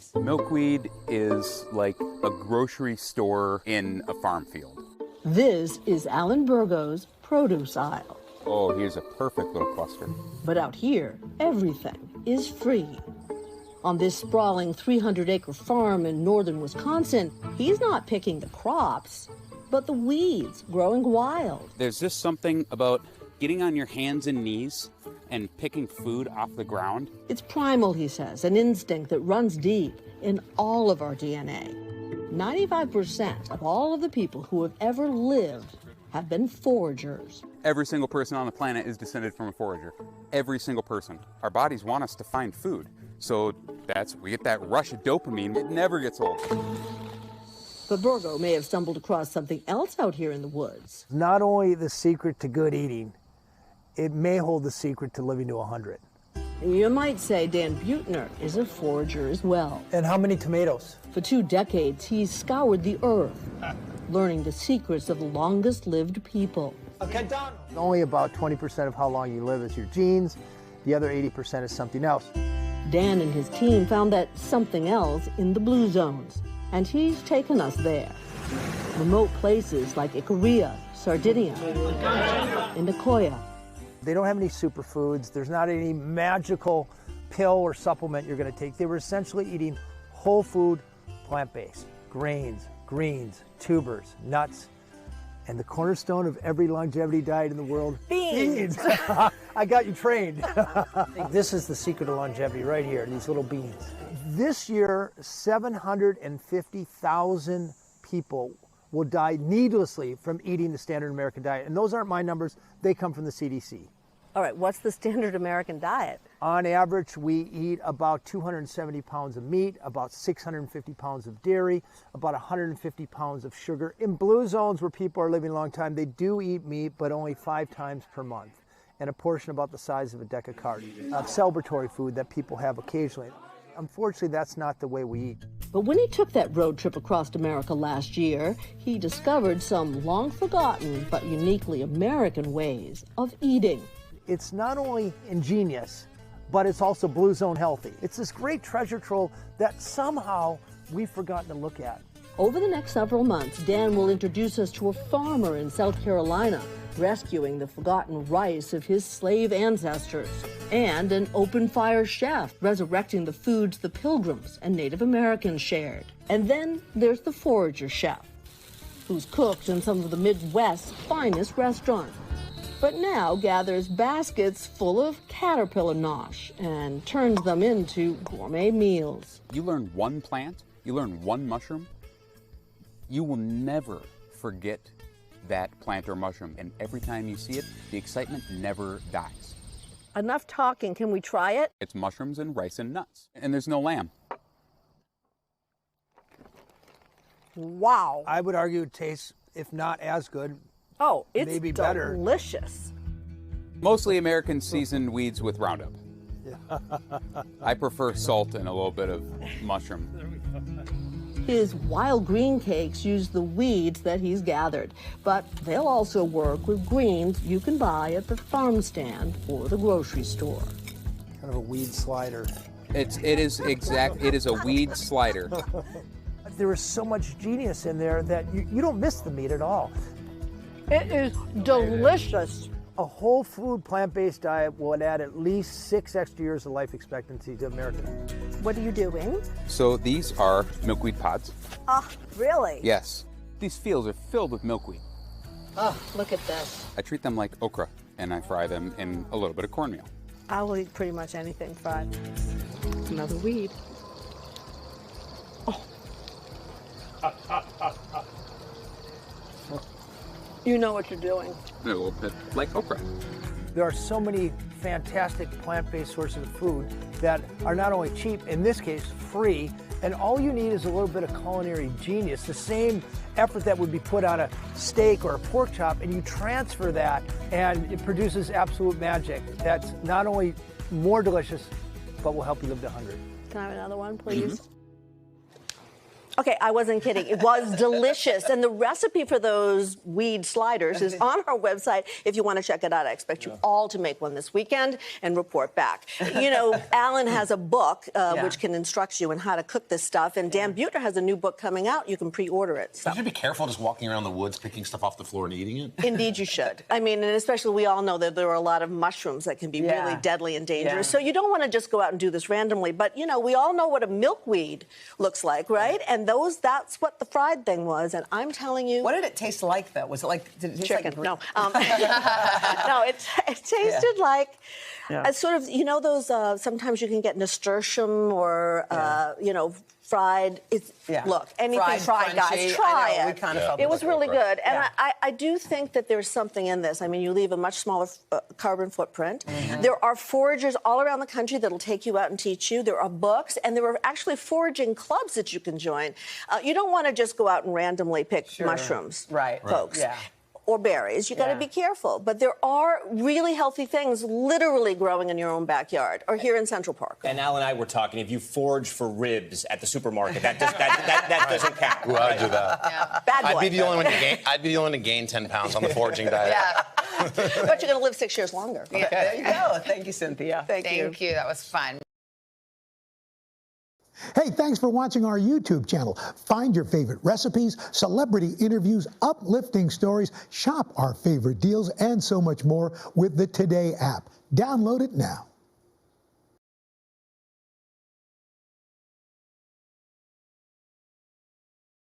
this? Milkweed is like a grocery store in a farm field. This is Alan Burgo's produce aisle. Oh, here's a perfect little cluster. But out here, everything is free. On this sprawling 300-acre farm in northern Wisconsin, he's not picking the crops, but the weeds growing wild. There's just something about getting on your hands and knees and picking food off the ground. It's primal, he says, an instinct that runs deep in all of our DNA. 95% of all of the people who have ever lived have been foragers. Every single person on the planet is descended from a forager. Every single person. Our bodies want us to find food. So we get that rush of dopamine. It never gets old. But Burgo may have stumbled across something else out here in the woods. Not only the secret to good eating, it may hold the secret to living to 100. You might say Dan Buettner is a forager as well. And how many tomatoes? For 2 decades, he's scoured the earth, learning the secrets of the longest-lived people. Only about 20% of how long you live is your genes. The other 80% is something else. Dan and his team found that something else in the blue zones, and he's taken us there. Remote places like Ikaria, Sardinia, and Nicoya. They don't have any superfoods. There's not any magical pill or supplement you're going to take. They were essentially eating whole food, plant-based, grains, greens, tubers, nuts, and the cornerstone of every longevity diet in the world, beans. I got you trained. This is the secret of longevity right here, these little beans. This year, 750,000 people will die needlessly from eating the standard American diet. And those aren't my numbers, they come from the CDC. All right, what's the standard American diet? On average, we eat about 270 pounds of meat, about 650 pounds of dairy, about 150 pounds of sugar. In blue zones where people are living a long time, they do eat meat, but only 5 times per month, and a portion about the size of a deck of cards. Celebratory food that people have occasionally. Unfortunately, that's not the way we eat. But when he took that road trip across America last year, he discovered some long-forgotten but uniquely American ways of eating. It's not only ingenious, but it's also blue zone healthy. It's this great treasure trove that somehow we've forgotten to look at. Over the next several months, Dan will introduce us to a farmer in South Carolina, rescuing the forgotten rice of his slave ancestors, and an open-fire chef resurrecting the foods the Pilgrims and Native Americans shared. And then there's the forager chef, who's cooked in some of the Midwest's finest restaurants, but now gathers baskets full of caterpillar nosh and turns them into gourmet meals. You learn one plant, you learn one mushroom, you will never forget that plant or mushroom. And every time you see it, the excitement never dies. Enough talking, can we try it? It's mushrooms and rice and nuts. And there's no lamb. Wow. I would argue it tastes, if not as good, oh, it's maybe better. Delicious. Mostly Americans season weeds with Roundup. I prefer salt and a little bit of mushroom. His wild green cakes use the weeds that he's gathered, but they'll also work with greens you can buy at the farm stand or the grocery store. Kind of a weed slider. It is a weed slider. There is so much genius in there that you don't miss the meat at all. It is delicious. A whole food plant-based diet will add at least 6 extra years of life expectancy to Americans. What are you doing? So these are milkweed pods. Oh, really? Yes. These fields are filled with milkweed. Oh, look at this. I treat them like okra, and I fry them in a little bit of cornmeal. I will eat pretty much anything fried. Another weed. Oh. You know what you're doing. A little bit like okra. There are so many fantastic plant-based sources of food that are not only cheap, in this case, free, and all you need is a little bit of culinary genius, the same effort that would be put on a steak or a pork chop, and you transfer that, and it produces absolute magic that's not only more delicious, but will help you live to 100. Can I have another one, please? Okay, I wasn't kidding. It was delicious. And the recipe for those weed sliders is on our website if you want to check it out. I expect you all to make one this weekend and report back. You know, Alan has a book which can instruct you in how to cook this stuff. And Dan Buettner has a new book coming out. You can pre-order it. So. You should be careful just walking around the woods, picking stuff off the floor and eating it. Indeed, you should. I mean, and especially we all know that there are a lot of mushrooms that can be really deadly and dangerous. So you don't want to just go out and do this randomly. But, you know, we all know what a milkweed looks like, right? And that's what the fried thing was, and I'm telling you. What did it taste like, though? Was it like, did it taste chicken? like No. No, it tasted like a sort of, you know, those, sometimes you can get nasturtium or, you know, fried. Look, anything fried guys, try it. We kind of felt it was really good. And I do think that there's something in this. I mean, you leave a much smaller carbon footprint. There are foragers all around the country that'll take you out and teach you. There are books, and there are actually foraging clubs that you can join. You don't want to just go out and randomly pick mushrooms, folks. Or berries. You got to be careful. But there are really healthy things literally growing in your own backyard or here in Central Park. And Al and I were talking, if you forage for ribs at the supermarket, that doesn't count. Well, I'd do that. Bad boy. I'd be the only one to gain 10 pounds on the foraging diet. But you're going to live 6 years longer. Okay. There you go. Thank you, Cynthia. Thank you. Thank you. That was fun. Hey, thanks for watching our YouTube channel. Find your favorite recipes, celebrity interviews, uplifting stories, shop our favorite deals, and so much more with the Today app. Download it now.